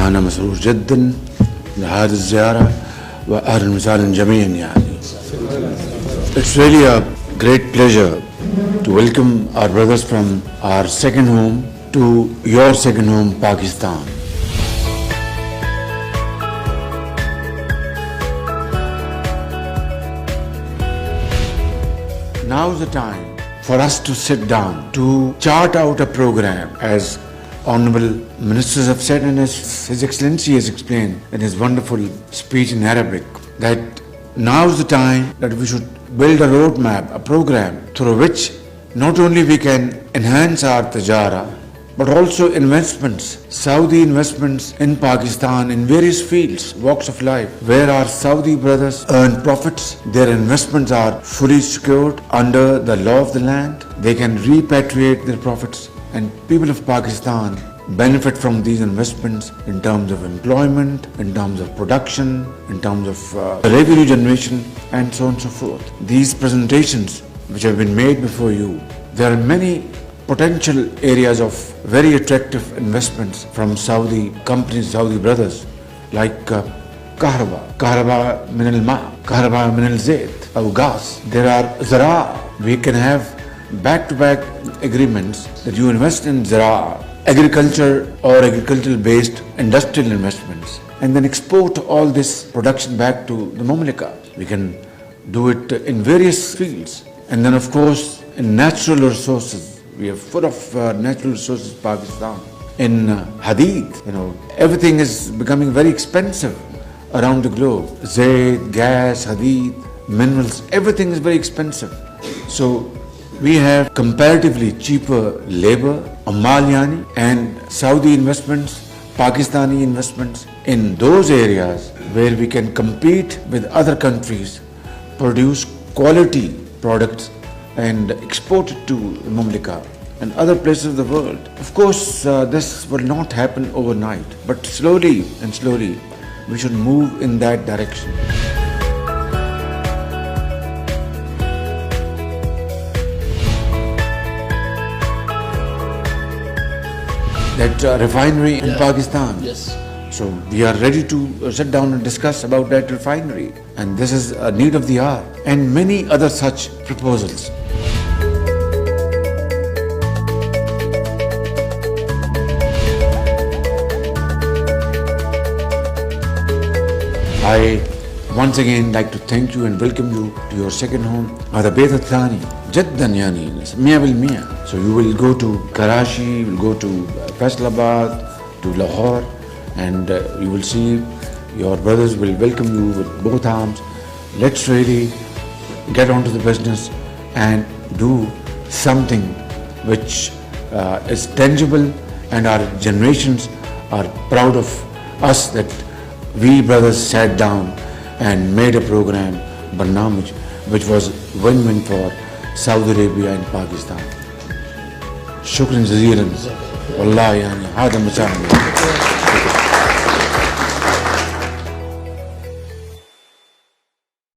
أنا مسرور جدا بهذه الزيارة وأهلا وسهلا جميعا يعني. It's really a great pleasure to welcome our brothers from our second home to your second home, Pakistan. Now is the time for us to sit down, to chart out a program, as Honorable Ministers have said and as His Excellency has explained in his wonderful speech in Arabic, that now is the time that we should build a roadmap, a program through which not only we can enhance our tajara, but also investments, Saudi investments in Pakistan in various fields, walks of life, where our Saudi brothers earn profits. Their investments are fully secured under the law of the land. They can repatriate their profits, and people of Pakistan benefit from these investments in terms of employment, in terms of production, in terms of revenue generation, and so on and so forth. These presentations which have been made before you, there are many potential areas of very attractive investments from Saudi companies, Saudi brothers, like Kahraba min al-ma, Kahraba min al-zayt, or gas. There are zara. We can have back-to-back agreements that you invest in zara, agriculture or agricultural-based industrial investments, and then export all this production back to the Mamlakat. We can do it in various fields. And then, of course, in natural resources. We are full of natural resources, Pakistan. In hadith, everything is becoming very expensive around the globe. Zayt, gas, hadith, minerals, everything is very expensive. So we have comparatively cheaper labor, Amalyani, and Saudi investments, Pakistani investments in those areas where we can compete with other countries, produce quality products and export it to the Mamlaka and other places of the world. Of course, this will not happen overnight, but slowly and slowly we should move in that direction. That refinery in Pakistan. Yes. So we are ready to sit down and discuss about that refinery, and this is a need of the hour, and many other such proposals. I once again like to thank you and welcome you to your second home, هذا بيت الثاني جدا يعني 100%. So you will go to Karachi, you will go to Faisalabad, to Lahore, and you will see your brothers will welcome you with both arms. Let's really get on to the business and do something which is tangible, and our generations are proud of us that we brothers sat down and made a program, Barnamij, which was win-win for Saudi Arabia and Pakistan. Shukran jazeelan. Wallahi, هذا مساهم.